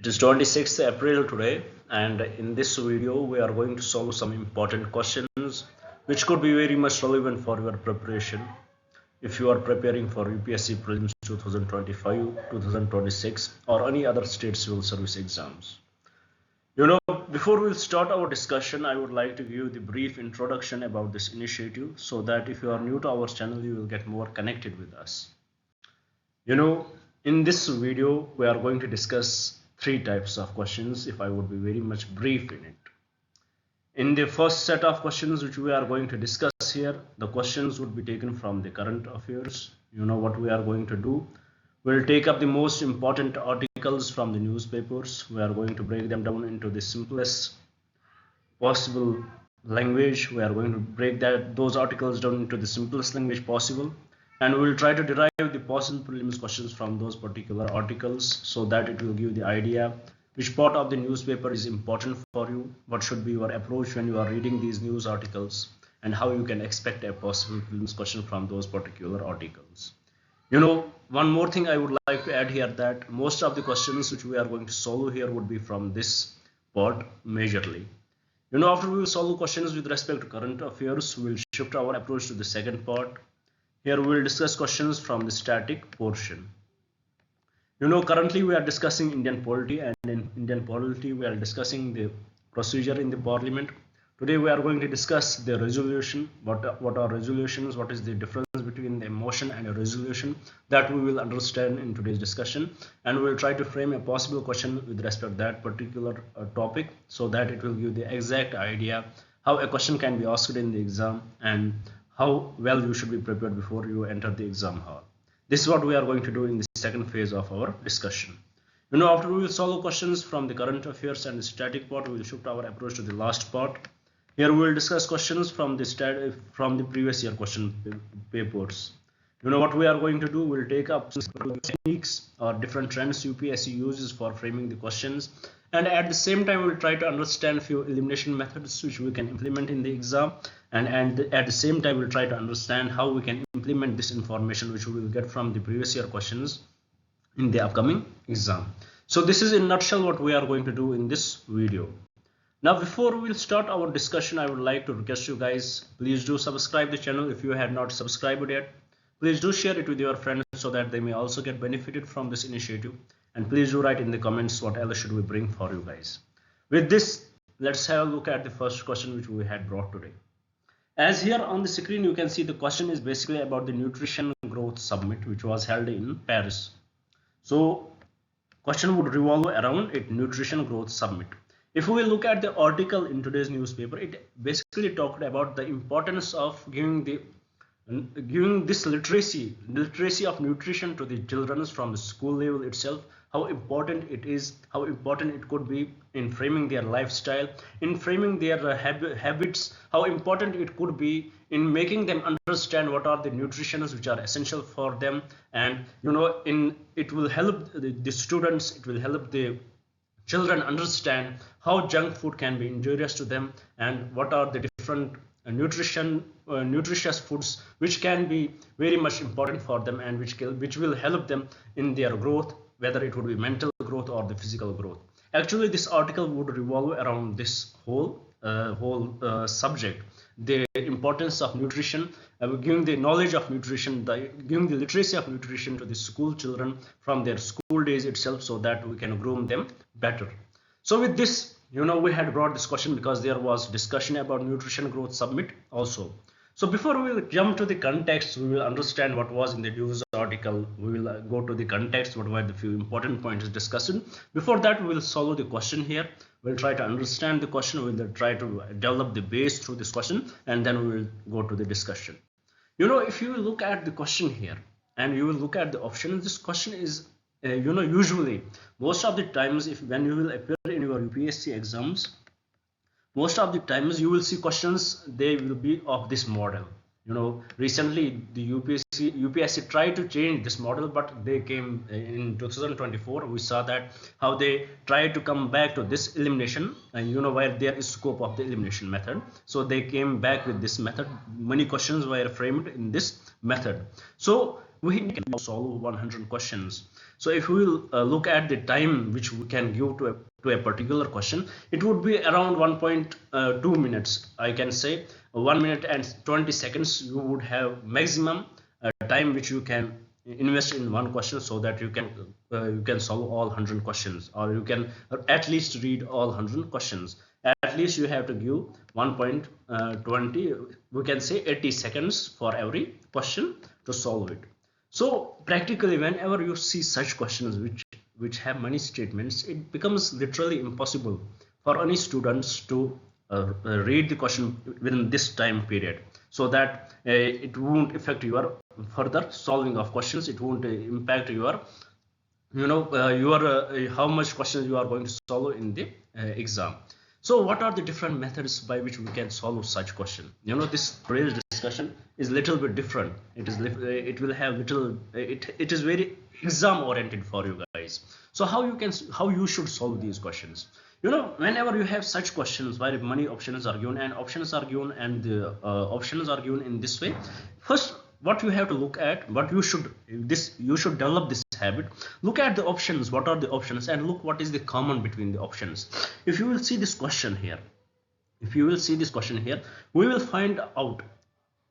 It is 26th April today, and in this video we are going to solve some important questions which could be very much relevant for your preparation if you are preparing for UPSC prelims 2025, 2026 or any other state civil service exams. Before we start our discussion, I would like to give you the brief introduction about this initiative so that if you are new to our channel, you will get more connected with us. In this video, we are going to discuss three types of questions, if I would be very much brief in it. In the first set of questions which we are going to discuss here, the questions would be taken from the current affairs. What we are going to do, we'll take up the most important articles from the newspapers. We are going to break them down into the simplest possible language. We are going to break those articles down into the simplest language possible, and we will try to derive the possible prelims questions from those particular articles so that it will give the idea which part of the newspaper is important for you, what should be your approach when you are reading these news articles, and how you can expect a possible prelims question from those particular articles. One more thing I would like to add here, that most of the questions which we are going to solve here would be from this part majorly. After we will solve questions with respect to current affairs, we will shift our approach to the second part. Here we will discuss questions from the static portion. Currently we are discussing Indian polity, and in Indian polity we are discussing the procedure in the parliament. Today we are going to discuss the resolution. What are resolutions? What is the difference between a motion and a resolution? That we will understand in today's discussion, and we will try to frame a possible question with respect to that particular topic so that it will give the exact idea how a question can be asked in the exam and how well you should be prepared before you enter the exam hall. This is what we are going to do in the second phase of our discussion. After we will solve questions from the current affairs and the static part, we will shift our approach to the last part. Here we will discuss questions from the previous year question papers. What we are going to do, we will take up techniques or different trends UPSC uses for framing the questions, and at the same time we will try to understand a few elimination methods which we can implement in the exam, and at the same time we will try to understand how we can implement this information which we will get from the previous year questions in the upcoming exam. So this is in a nutshell what we are going to do in this video. Now before we start our discussion, I would like to request you guys, please do subscribe the channel if you have not subscribed yet. Please do share it with your friends so that they may also get benefited from this initiative, and please do write in the comments what else should we bring for you guys. With this, let's have a look at the first question which we had brought today. As here on the screen you can see, the question is basically about the Nutrition Growth Summit which was held in Paris. So question would revolve around it, Nutrition Growth Summit. If we look at the article in today's newspaper, it basically talked about the importance of giving this literacy of nutrition to the children from the school level itself, how important it is, how important it could be in framing their lifestyle, in framing their habits, how important it could be in making them understand what are the nutritions which are essential for them, and it will help the students, it will help the children understand how junk food can be injurious to them, and what are the different nutritious foods which can be very much important for them, and which will help them in their growth, whether it would be mental growth or the physical growth. Actually this article would revolve around this whole subject, the importance of nutrition, giving the knowledge of nutrition, giving the literacy of nutrition to the school children from their school days itself so that we can groom them better. So with this, we had brought this question because there was discussion about Nutrition Growth Summit also. So before we will jump to the context, we will understand what was in the news article. We will go to the context, what were the few important points discussed. Before that, we will solve the question here. We'll try to understand the question. We'll try to develop the base through this question, and then we will go to the discussion. If you look at the question here and you will look at the options, this question is usually most of the times when you will appear in your UPSC exams, most of the times you will see questions, they will be of this model. Recently the UPSC tried to change this model, but they came in 2024. We saw that how they tried to come back to this elimination, and where there is scope of the elimination method. So they came back with this method. Many questions were framed in this method. So we can solve 100 questions. So if we will look at the time which we can give to a particular question, it would be around 1.2 minutes. I can say 1 minute and 20 seconds you would have maximum time which you can invest in one question, so that you can solve all 100 questions, or you can at least read all 100 questions. At least you have to give 1.20, we can say 80 seconds for every question to solve it. So practically, whenever you see such questions which have many statements, it becomes literally impossible for any students to read the question within this time period, so that it won't affect your further solving of questions. It won't impact your how much questions you are going to solve in the exam. So what are the different methods by which we can solve such question? This today's discussion is little bit different. It will have little, it is very exam oriented for you guys. So how you should solve these questions? Whenever you have such questions where many options are given, and the options are given in this way, first what you have to look at, you should develop this habit. Look at the options, what are the options, and look what is the common between the options. If you will see this question here, we will find out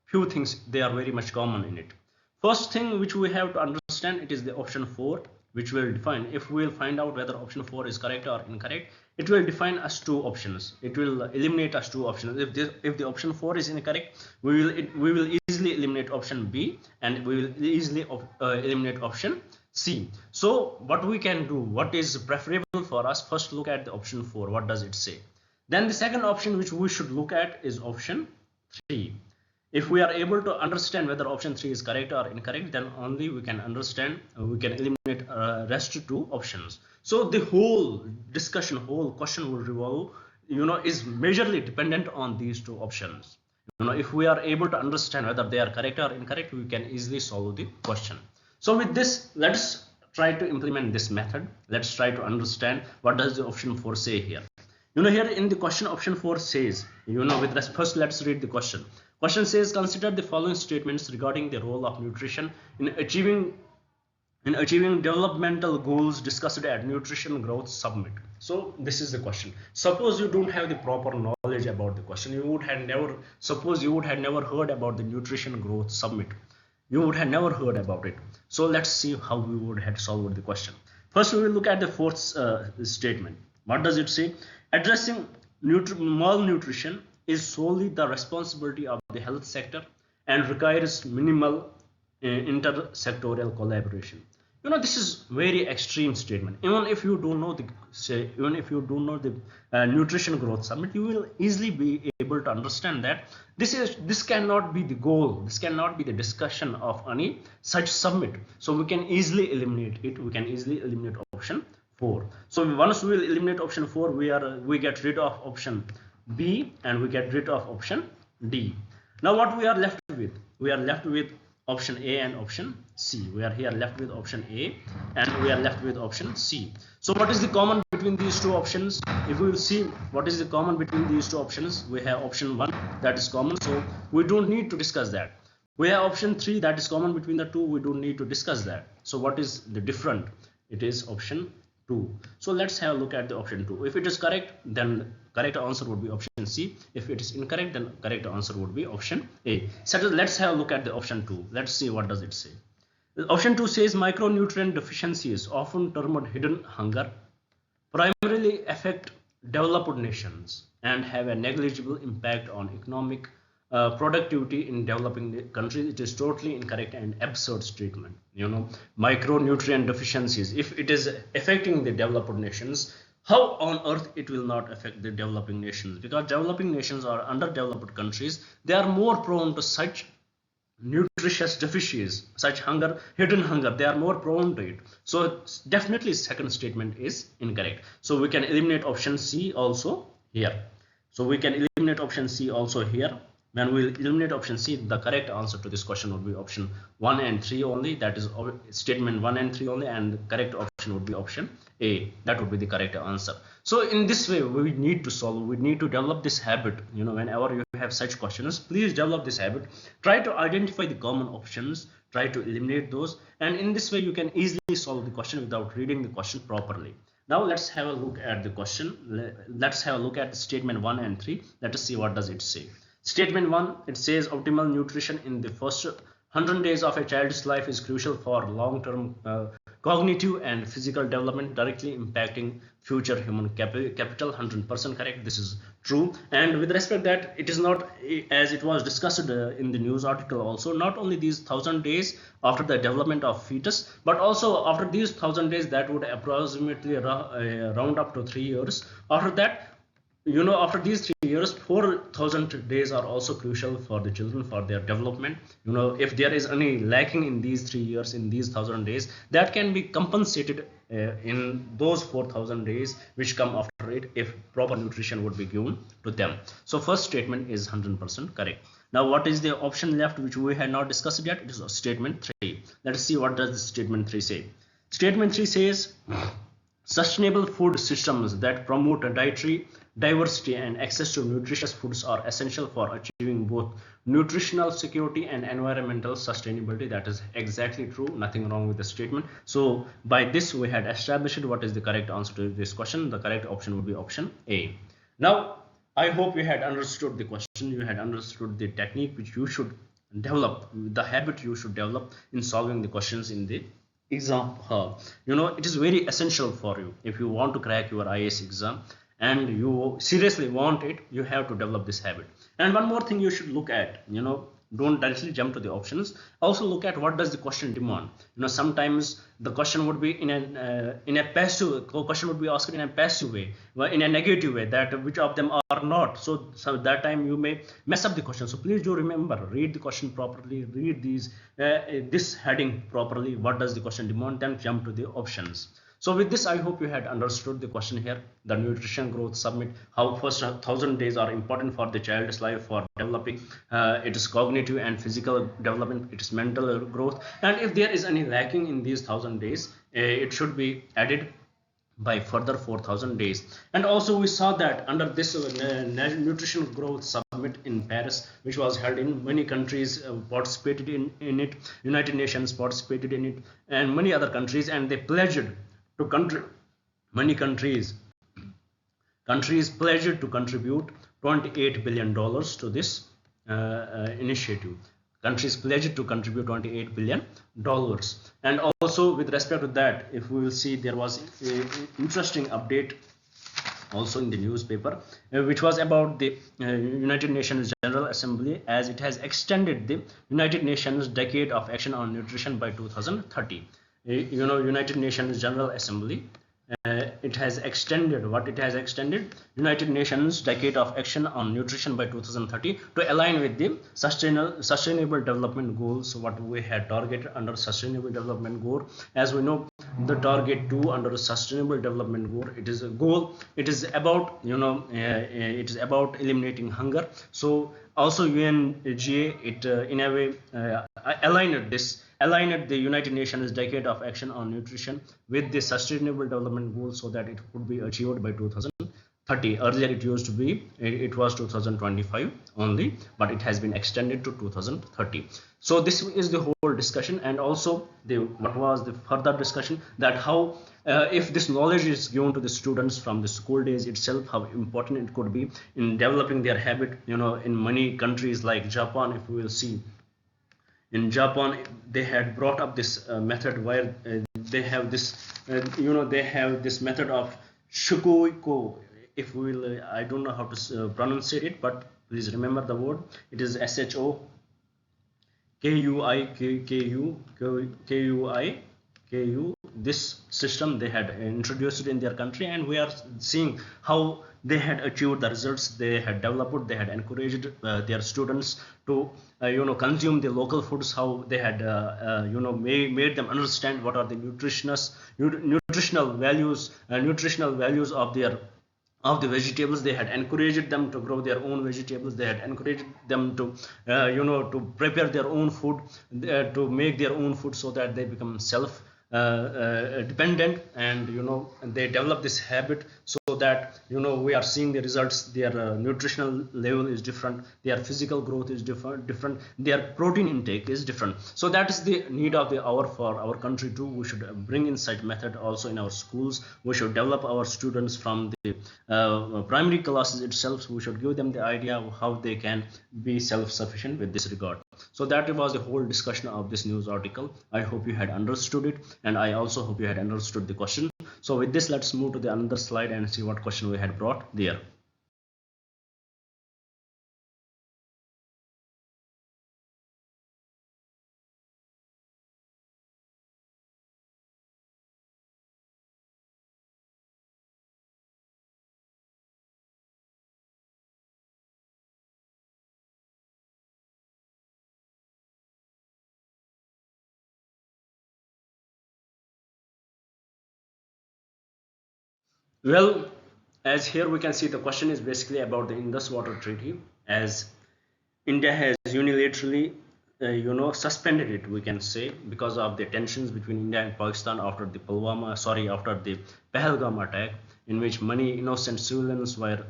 few things. They are very much common in it. First thing which we have to understand, it is the option 4, which will define, if we will find out whether option 4 is correct or incorrect, it will define us two options. It will eliminate us two options. If the option 4 is incorrect, we will easily eliminate option B, and we will easily eliminate option C. So what we can do, what is preferable for us, first look at the option 4, what does it say. Then the second option which we should look at is option 3. If we are able to understand whether option 3 is correct or incorrect, then only we can understand, we can eliminate rest two options. So the whole discussion, whole question will revolve, is majorly dependent on these two options. If we are able to understand whether they are correct or incorrect, we can easily solve the question. So with this, let's try to implement this method. Let's try to understand what does the option 4 say here. Here in the question, option 4 says, first let's read the question. Question says, consider the following statements regarding the role of nutrition in achieving developmental goals discussed at Nutrition Growth Summit. So this is the question. Suppose you don't have the proper knowledge about the question. You would have never heard about the Nutrition Growth Summit. You would have never heard about it. So let's see how we would have solved the question. First, we will look at the fourth statement. What does it say? Addressing malnutrition is solely the responsibility of the health sector and requires minimal intersectoral collaboration. This is very extreme statement. Even if you don't know the Nutrition Growth Summit, you will easily be able to understand that this cannot be the goal. This cannot be the discussion of any such summit. So we can easily eliminate it. We can easily eliminate option 4. So once we will eliminate option 4, we get rid of option B, and we get rid of option D. Now what we are left with? We are left with option A and option C. We are here left with option A, and we are left with option C. So what is the common between these two options? If we will see what is the common between these two options, we have option 1 that is common, so we don't need to discuss that. We have option 3 that is common between the two. We don't need to discuss that. So what is the different? It is option 2. So let's have a look at the option 2. If it is correct, then correct answer would be option C. If it is incorrect, then correct answer would be option A. So let's have a look at the option 2. Let's see what does it say. Option 2 says micronutrient deficiencies, often termed hidden hunger, primarily affect developed nations and have a negligible impact on economic productivity in developing countries. It is totally incorrect and absurd statement. Micronutrient deficiencies, if it is affecting the developed nations, how on earth it will not affect the developing nations? Because developing nations or underdeveloped countries, they are more prone to such nutritious deficiencies, such hunger, hidden hunger. They are more prone to it. So definitely second statement is incorrect. So we can eliminate option C also here. So we can eliminate option C also here. When we eliminate option C, the correct answer to this question would be option 1 and 3 only. That is statement 1 and 3 only, and the correct option would be option A. That would be the correct answer. So in this way, we need to solve. We need to develop this habit. Whenever you have such questions, please develop this habit. Try to identify the common options. try to eliminate those, and in this way you can easily solve the question without reading the question properly. Now let's have a look at the question. Let's have a look at statement 1 and 3. Let us see what does it say. Statement 1, it says optimal nutrition in the first 100 days of a child's life is crucial for long-term cognitive and physical development, directly impacting future human capital. 100% correct. This is true. And with respect that, it is not, as it was discussed in the news article also, not only these 1000 days after the development of fetus, but also after these 1000 days, that would approximately round up to 3 years. After that, after these 3 years, 4000 days are also crucial for the children, for their development. If there is any lacking in these 3 years, in these 1000 days, that can be compensated in those 4000 days which come after it, if proper nutrition would be given to them. So first statement is 100% correct. Now what is the option left which we had not discussed yet? It is statement 3. Let us see what does the statement 3 say. Statement 3 says sustainable food systems that promote dietary diversity and access to nutritious foods are essential for achieving both nutritional security and environmental sustainability. That is exactly true. Nothing wrong with the statement. So by this we had established what is the correct answer to this question. The correct option would be option A. Now I hope you had understood the question. You had understood the technique which you should develop, the habit you should develop in solving the questions in the exam hall. It is very essential for you. If you want to crack your IAS exam and you seriously want it, you have to develop this habit. And one more thing you should look at, don't directly jump to the options. Also look at what does the question demand. Sometimes the question would be in a passive, question would be asked in a passive way, in a negative way, that which of them are not. So that time you may mess up the question. So please do remember, read the question properly, read this heading properly. What does the question demand? Then jump to the options. So with this, I hope you had understood the question here. The nutrition growth summit, how first 1000 days are important for the child's life, for developing its cognitive and physical development, its mental growth. And if there is any lacking in these 1000 days, it should be added by further 4000 days. And also we saw that under this nutrition growth summit in Paris, which was held in many countries participated in it, United Nations participated in it, and many other countries, and they pledged to many countries pledged to contribute $28 billion to this initiative. Countries pledged to contribute $28 billion. And also with respect to that, if we will see, there was an interesting update also in the newspaper, which was about the United Nations General Assembly, as it has extended the United Nations Decade of Action on Nutrition by 2030. United Nations General Assembly, it has extended United Nations Decade of Action on Nutrition by 2030 to align with the sustainable development goals, what we had targeted under sustainable development goal. As we know, the target 2 under sustainable development goal, it is about it is about eliminating hunger. So also UNGA, it in a way aligned the United Nations Decade of Action on Nutrition with the Sustainable Development Goals, so that it could be achieved by 2030. Earlier it was 2025 only, but it has been extended to 2030. So this is the whole discussion. And also what was the further discussion, that how if this knowledge is given to the students from the school days itself, how important it could be in developing their habit. In many countries like Japan, if we will see, in Japan, they had brought up this method where they have this, they have this method of shukuiko. If we will, I don't know how to pronounce it, but please remember the word. It is SHOKUIKU. This system they had introduced in their country, and we are seeing how they had achieved the results. They had developed, they had encouraged their students to consume the local foods, how they had made them understand what are the nutritional values of the vegetables. They had encouraged them to grow their own vegetables. They had encouraged them to to prepare their own food, to make their own food, so that they become self dependent, and they develop this habit, so that we are seeing the results. Their nutritional level is different, their physical growth is different, their protein intake is different. So that is the need of the hour for our country too. We should bring in such method also in our schools. We should develop our students from the primary classes itself. We should give them the idea of how they can be self-sufficient with this regard. So that was the whole discussion of this news article. I hope you had understood it, and I also hope you had understood the question. So with this, let's move to the another slide and see what question we had brought there. Well, as here we can see, the question is basically about the Indus Water Treaty, as India has unilaterally suspended it, we can say, because of the tensions between India and Pakistan after the Pahalgam attack, in which many innocent civilians were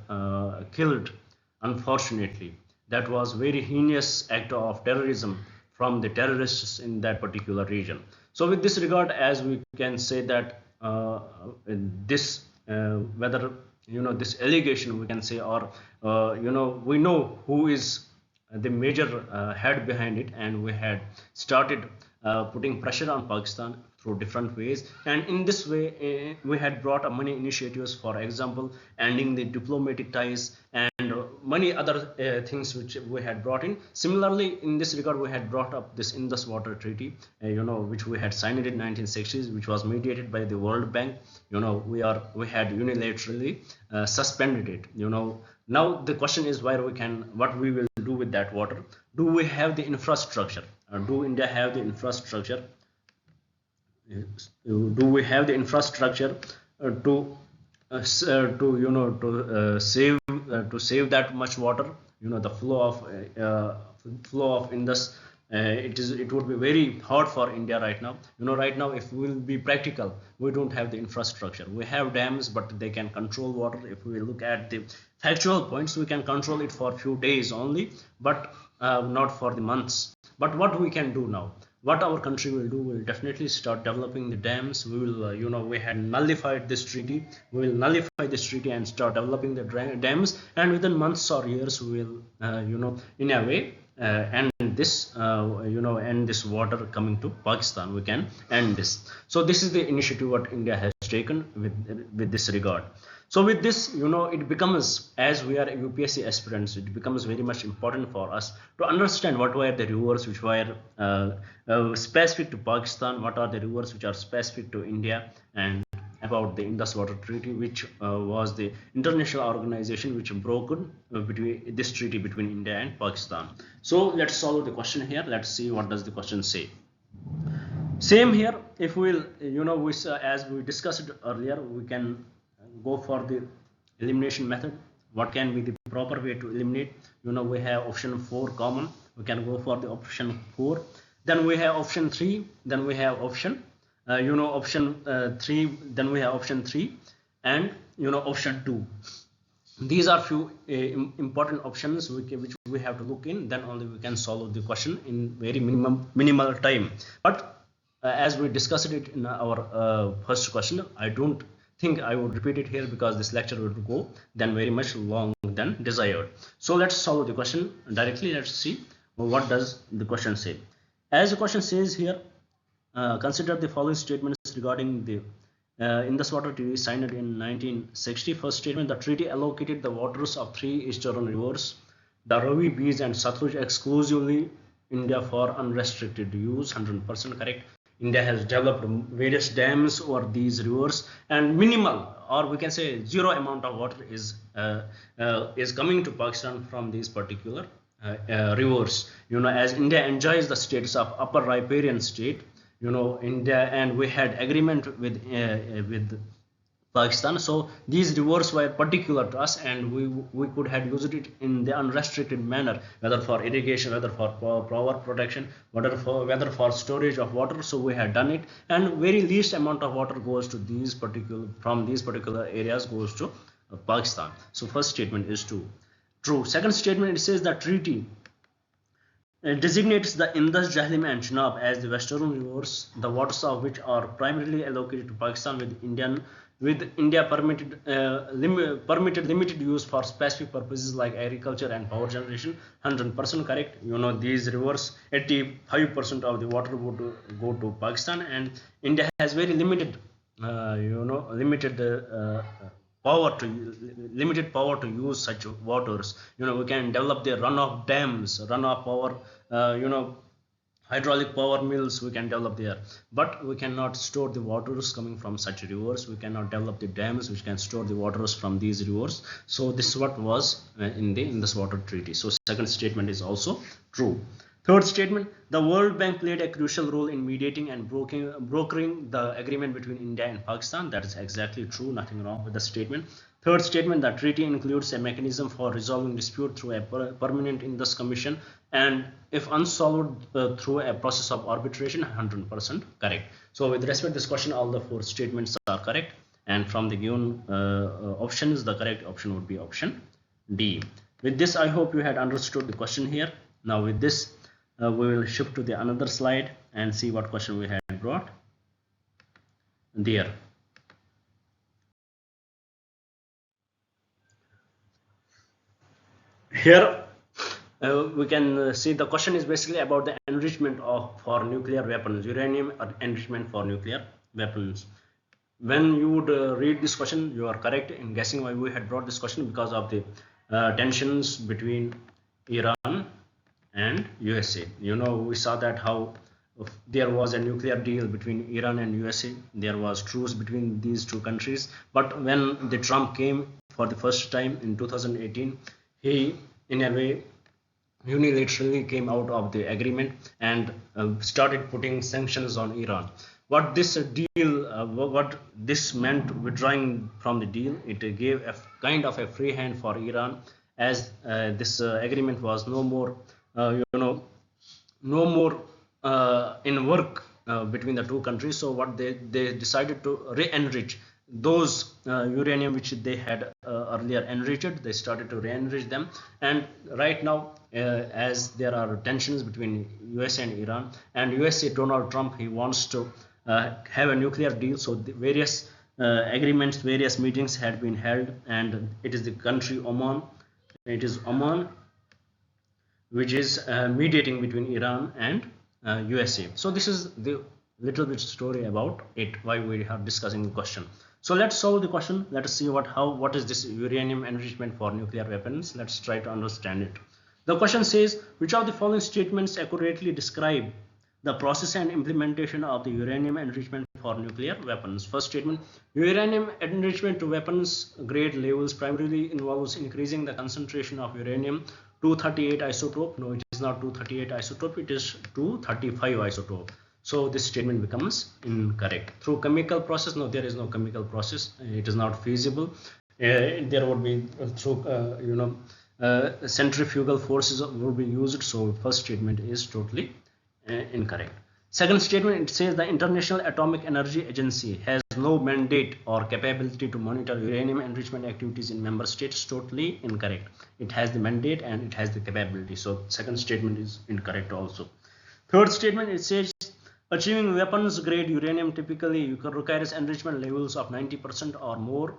killed, unfortunately. That was very heinous act of terrorism from the terrorists in that particular region. So with this regard, as we can say that this whether this allegation, we can say, or we know who is the major head behind it, and we had started putting pressure on Pakistan through different ways, and in this way we had brought up many initiatives, for example ending the diplomatic ties and many other things which we had brought in. Similarly, in this regard, we had brought up this Indus Water Treaty, which we had signed in 1960s, which was mediated by the World Bank. We had unilaterally suspended it. Now the question is what we will do with that water. Do we have the infrastructure? Do India have the infrastructure? Do we have the infrastructure to save that much water? The flow of Indus. It would be very hard for India right now. Right now, if we will be practical, we don't have the infrastructure. We have dams, but they can control water. If we look at the factual points, we can control it for a few days only, but not for the months. But what we can do now, what our country will do, will definitely start developing the dams. We will we had nullified this treaty. We will nullify this treaty and start developing the dams, and within months or years we will in a way end this end this water coming to Pakistan. We can end this. So this is the initiative what India has taken with this regard. So with this, it becomes, as we are UPSC aspirants, it becomes very much important for us to understand what were the rivers which were specific to Pakistan, what are the rivers which are specific to India, and about the Indus Water Treaty, which was the international organization which brokered between this treaty between India and Pakistan. So let's solve the question here. Let's see what does the question say. Same here. If we'll as we discussed earlier, we can go for the elimination method. What can be the proper way to eliminate? We have option 4 common. We can go for the option 4. Then we have option 3. Then we have option option 3. Then we have option 3 and option 2. These are few important options which we have to look in. Then only we can solve the question in very minimal time. But as we discussed it in our first question, I don't think I would repeat it here because this lecture would go then very much long than desired. So let's solve the question directly. Let's see what does the question say. As the question says here, consider the following statements regarding the Indus Water Treaty signed in 1960. First statement: the treaty allocated the waters of 3 eastern rivers, the Ravi, Beej and Satluj, exclusively India for unrestricted use. 100% correct. India has developed various dams over these rivers, and minimal, or we can say zero amount of water is coming to Pakistan from these particular rivers. As India enjoys the status of upper riparian state, India, and we had agreement with Pakistan. So these rivers were particular to us, and we could have used it in the unrestricted manner, whether for irrigation, whether for power protection, whether for storage of water. So we had done it, and very least amount of water goes to these particular areas goes to Pakistan. So first statement is true. Second statement, it says that treaty designates the Indus, Jhelum and Chenab as the western rivers, the waters of which are primarily allocated to Pakistan, with India permitted limited use for specific purposes like agriculture and power generation. 100% correct. These rivers, 85% of the water would go to Pakistan, and India has very limited limited power to use such waters. We can develop the runoff dams, runoff power, hydraulic power mills we can develop there, but we cannot store the waters coming from such rivers. We cannot develop the dams which can store the waters from these rivers. So this is what was in the Indus Water Treaty. So second statement is also true. Third statement, the World Bank played a crucial role in mediating and brokering the agreement between India and Pakistan. That is exactly true, nothing wrong with the statement. Third statement, the treaty includes a mechanism for resolving dispute through a permanent Indus Commission, and if unsolved through a process of arbitration. 100% correct. So with respect to this question, all the four statements are correct, and from the given options, the correct option would be option D. With this, I hope you had understood the question here. Now with this, we will shift to the another slide and see what question we had brought there. Here we can see the question is basically about the enrichment for nuclear weapons, uranium enrichment for nuclear weapons. When you would read this question, you are correct in guessing why we had brought this question, because of the tensions between Iran and USA. We saw that how there was a nuclear deal between Iran and USA. There was truce between these two countries, but when the Trump came for the first time in 2018, he in a way unilaterally came out of the agreement and started putting sanctions on Iran. What this what this meant, withdrawing from the deal, it gave a kind of a free hand for Iran, as this agreement was no more in work between the two countries. So what they decided to re-enrich those uranium which they had earlier enriched. They started to re-enrich them, and right now as there are tensions between USA and Iran, and USA Donald Trump, he wants to have a nuclear deal. So the various agreements, various meetings had been held, and it is the country Oman, which is mediating between Iran and USA. So this is the little bit story about it, why we are discussing the question. So let's solve the question. Let us see what is this uranium enrichment for nuclear weapons. Let's try to understand it. The question says, which of the following statements accurately describe the process and implementation of the uranium enrichment for nuclear weapons? First statement, uranium enrichment to weapons grade levels primarily involves increasing the concentration of uranium 238 isotope. No, it is not 238 isotope, it is 235 isotope. So this statement becomes incorrect. Through chemical process, no, there is no chemical process. It is not feasible. There would be through centrifugal forces will be used. So first statement is totally incorrect. Second statement, it says the International Atomic Energy Agency has no mandate or capability to monitor uranium enrichment activities in member states. Totally incorrect. It has the mandate and it has the capability. So second statement is incorrect also. Third statement, it says achieving weapons grade uranium typically requires enrichment levels of 90% or more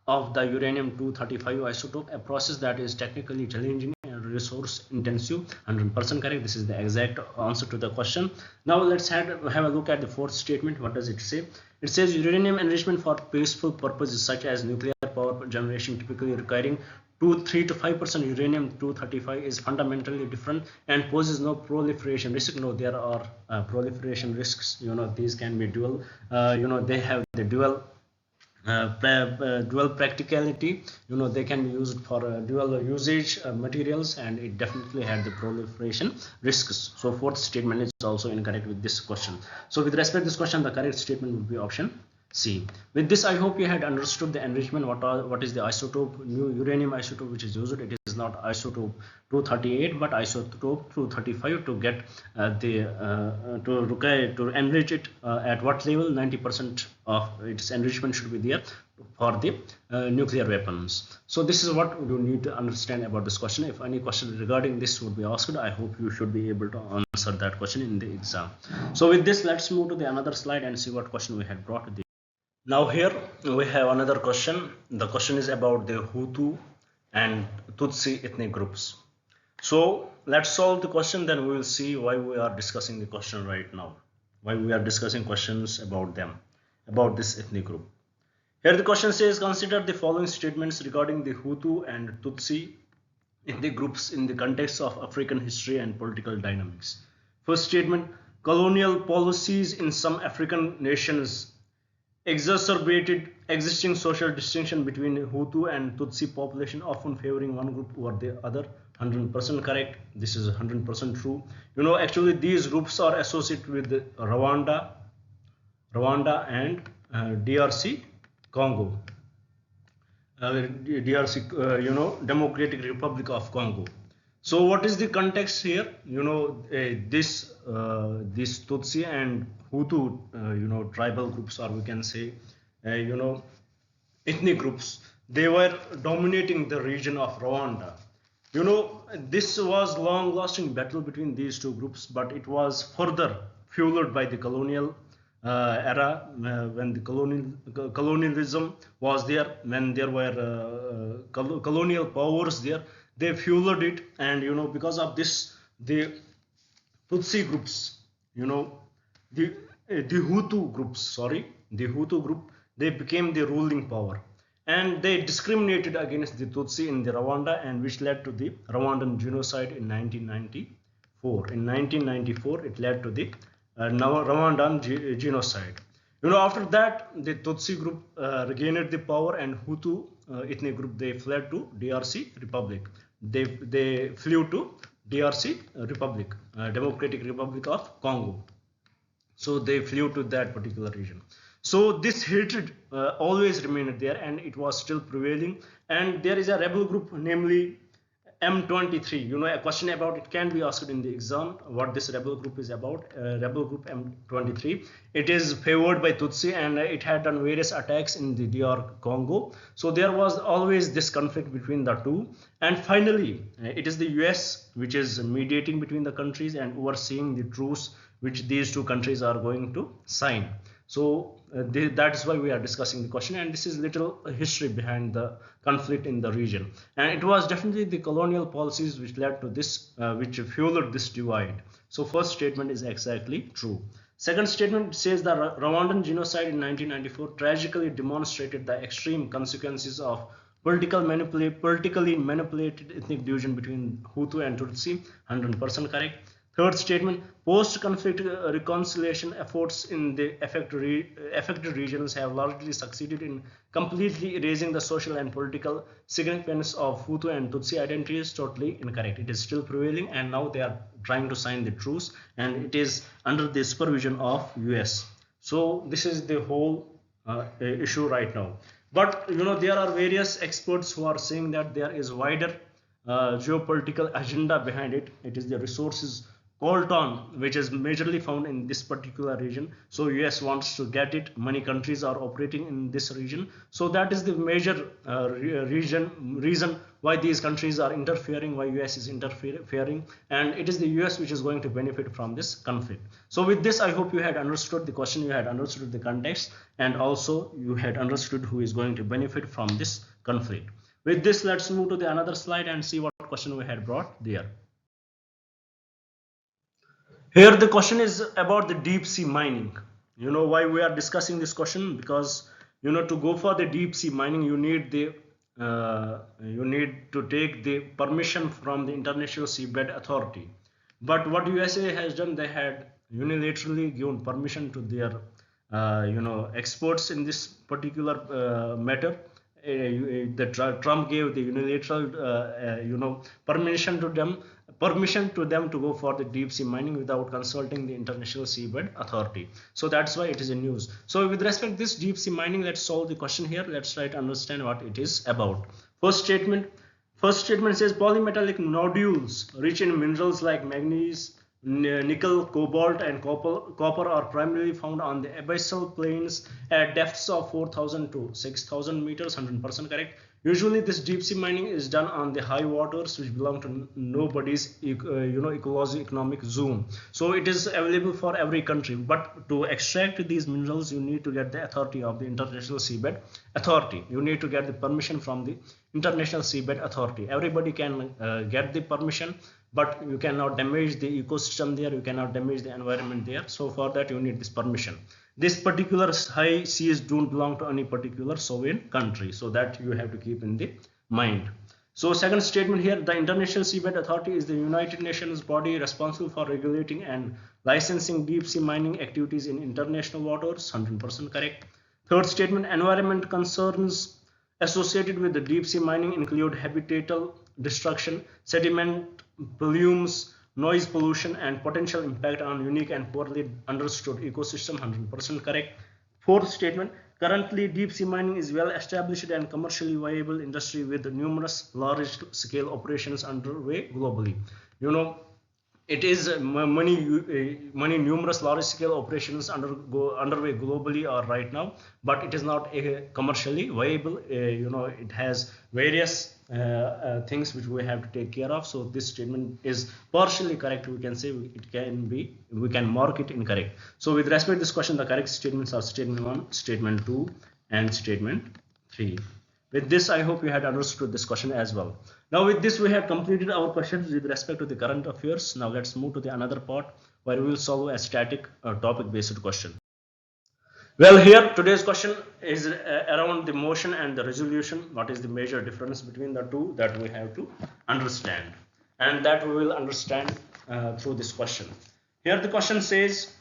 of the uranium 235 isotope, a process that is technically challenging and resource intensive. 100% correct. This is the exact answer to the question. Now let's have a look at the fourth statement. What does it say? It says uranium enrichment for peaceful purposes such as nuclear power generation, typically requiring 3 to 5% uranium 235 is fundamentally different and poses no proliferation risk. No, there are proliferation risks. These can be dual. They have the dual practicality. They can be used for dual usage materials, and it definitely had the proliferation risks. So fourth statement is also incorrect with this question. So with respect to this question, the correct statement would be option C. With this, I hope you had understood the enrichment. What is the isotope? New uranium isotope which is used. It is not isotope 238, but isotope 235 to get to enrich it at what level? 90% of its enrichment should be there for the nuclear weapons. So this is what you need to understand about this question. If any question regarding this would be asked, I hope you should be able to answer that question in the exam. So with this, let's move to the another slide and see what question we had brought. Now here we have another question. The question is about the Hutu and Tutsi ethnic groups. So let's solve the question, then we will see why we are discussing the question right now, why we are discussing questions about them, about this ethnic group. Here the question says, consider the following statements regarding the Hutu and Tutsi ethnic groups in the context of African history and political dynamics. First statement, colonial policies in some African nations exacerbated existing social distinction between Hutu and Tutsi population, often favoring one group over the other. 100% correct. This is 100% true. Actually these groups are associated with Rwanda and DRC Congo, DRC, Democratic Republic of Congo. So what is the context here? This Tutsi and Hutu, tribal groups, or we can say, ethnic groups, they were dominating the region of Rwanda. This was long-lasting battle between these two groups, but it was further fueled by the colonial era, when the colonialism was there, when there were colonial powers there. They fueled it, and because of this, the Tutsi groups, the Hutu group, they became the ruling power, and they discriminated against the Tutsi in the Rwanda, and which led to the Rwandan genocide in 1994. In 1994, it led to the Rwandan genocide. After that, the Tutsi group regained the power, and Hutu ethnic group, they fled to DRC Republic. They flew to DRC Republic, Democratic Republic of Congo. So they flew to that particular region. So this hatred always remained there, and it was still prevailing. And there is a rebel group, namely M23. A question about it can be asked in the exam, what this rebel group is about. Rebel group M23, it is favored by Tutsi, and it had done various attacks in the DR Congo. So there was always this conflict between the two, and finally it is the US which is mediating between the countries and overseeing the truce which these two countries are going to sign. So that is why we are discussing the question, and this is little history behind the conflict in the region. And it was definitely the colonial policies which led to this, which fueled this divide. So first statement is exactly true. Second statement says the Rwandan genocide in 1994 tragically demonstrated the extreme consequences of politically manipulated ethnic division between Hutu and Tutsi. 100% correct. Third statement, post-conflict reconciliation efforts in the affected regions have largely succeeded in completely erasing the social and political significance of Hutu and Tutsi identities. Totally incorrect. It is still prevailing, and now they are trying to sign the truce, and it is under the supervision of US. So this is the whole issue right now. But there are various experts who are saying that there is wider geopolitical agenda behind it. It is the resources coltan which is majorly found in this particular region. So US wants to get it. Many countries are operating in this region. So that is the major reason why these countries are interfering, why US is interfering, and it is the US which is going to benefit from this conflict. So with this, I hope you had understood the question, you had understood the context, and also you had understood who is going to benefit from this conflict. With this, let's move to the another slide and see what question we had brought there. Here the question is about the deep sea mining. Why we are discussing this question? Because to go for the deep sea mining, you need to take the permission from the International Seabed Authority. But what USA has done, they had unilaterally given permission to their experts in this particular matter. Trump gave the unilateral permission to them, permission to them to go for the deep sea mining without consulting the International Seabed Authority. So that's why it is in news. So with respect to this deep sea mining, let's solve the question here. Let's try to understand what it is about. First statement says polymetallic nodules rich in minerals like manganese, nickel, cobalt and copper are primarily found on the abyssal plains at depths of 4,000 to 6,000 meters. 100% correct. Usually this deep sea mining is done on the high waters which belong to nobody's ecological economic zone. So it is available for every country, but to extract these minerals you need to get the authority of the International Seabed Authority. You need to get the permission from the International Seabed Authority. Everybody can get the permission, but you cannot damage the ecosystem there, you cannot damage the environment there. So for that you need this permission. This particular high seas don't belong to any particular sovereign country, so that you have to keep in the mind. So second statement here, the International Seabed Authority is the United Nations body responsible for regulating and licensing deep sea mining activities in international waters. 100% correct. Third statement, environment concerns associated with the deep sea mining include habitatal destruction, sediment plumes, noise pollution and potential impact on unique and poorly understood ecosystem. 100% correct. Fourth statement, currently deep sea mining is well established and commercially viable industry with numerous large scale operations underway globally. It is many numerous large scale operations underway globally or right now, but it is not commercially viable. It has various things which we have to take care of. So this statement is partially correct. We can say we can mark it incorrect. So with respect to this question, the correct statements are statement 1, statement 2 and statement 3. With this, I hope you had understood this question as well. Now with this, we have completed our questions with respect to the current affairs. Now let's move to the another part where we will solve a static topic based question. Well, here today's question is around the motion and the resolution. What is the major difference between the two that we have to understand, and that we will understand through this question. Here the question says,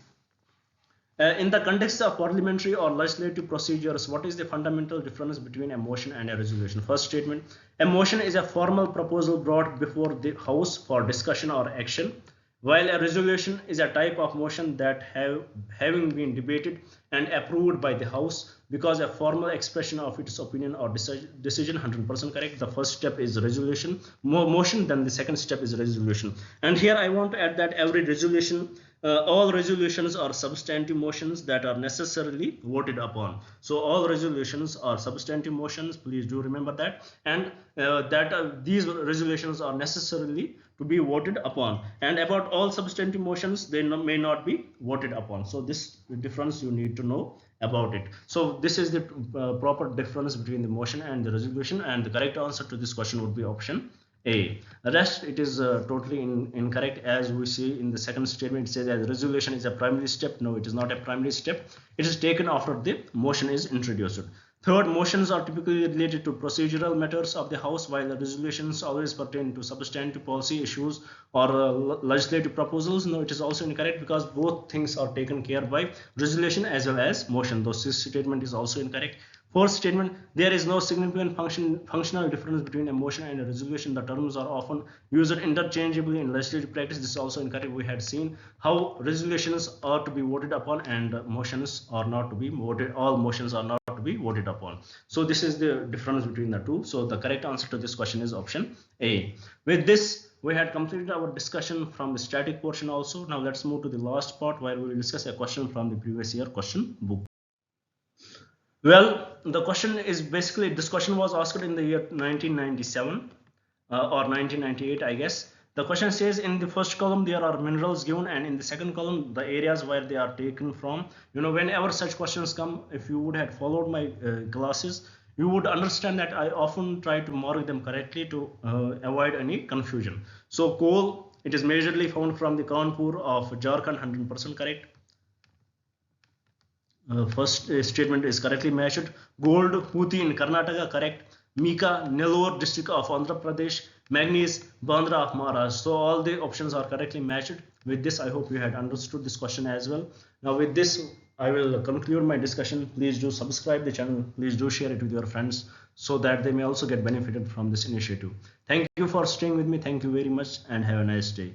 in the context of parliamentary or legislative procedures, what is the fundamental difference between a motion and a resolution? First statement, a motion is a formal proposal brought before the House for discussion or action, while a resolution is a type of motion that having been debated and approved by the House because a formal expression of its opinion or decision. 100% correct. The first step is resolution, motion, then the second step is resolution. And here I want to add that every resolution, all resolutions are substantive motions that are necessarily voted upon. So all resolutions are substantive motions, please do remember that, and these resolutions are necessarily to be voted upon. And about all substantive motions, they may not be voted upon. So this difference you need to know about it. So this is the proper difference between the motion and the resolution, and the correct answer to this question would be option A. The rest, it is totally incorrect. As we see in the second statement, it says that resolution is a primary step. No, it is not a primary step. It is taken after the motion is introduced. Third, motions are typically related to procedural matters of the House, while the resolutions always pertain to substantive policy issues or legislative proposals. No, it is also incorrect because both things are taken care by resolution as well as motion. Thus, this statement is also incorrect. Fourth statement, there is no significant functional difference between a motion and a resolution. The terms are often used interchangeably in legislative practice. This is also incorrect. We had seen how resolutions are to be voted upon and motions are not to be voted. All motions are not to be voted upon. So this is the difference between the two. So the correct answer to this question is option A. With this, we had completed our discussion from the static portion also. Now let's move to the last part where we will discuss a question from the previous year question book. Well, the question is basically, this question was asked in the year 1997 or 1998, I guess. The question says in the first column there are minerals given, and in the second column the areas where they are taken from. Whenever such questions come, if you would have followed my classes, you would understand that I often try to mark them correctly to avoid any confusion. So coal, it is majorly found from the Kanpur of Jharkhand. 100% correct. First statement is correctly matched. Gold, Puti in Karnataka, correct. Mica, Nellore district of Andhra Pradesh. Manganese, Bandra of Maharashtra. So all the options are correctly matched. With this, I hope you had understood this question as well. Now with this, I will conclude my discussion. Please do subscribe the channel. Please do share it with your friends so that they may also get benefited from this initiative. Thank you for staying with me. Thank you very much and have a nice day.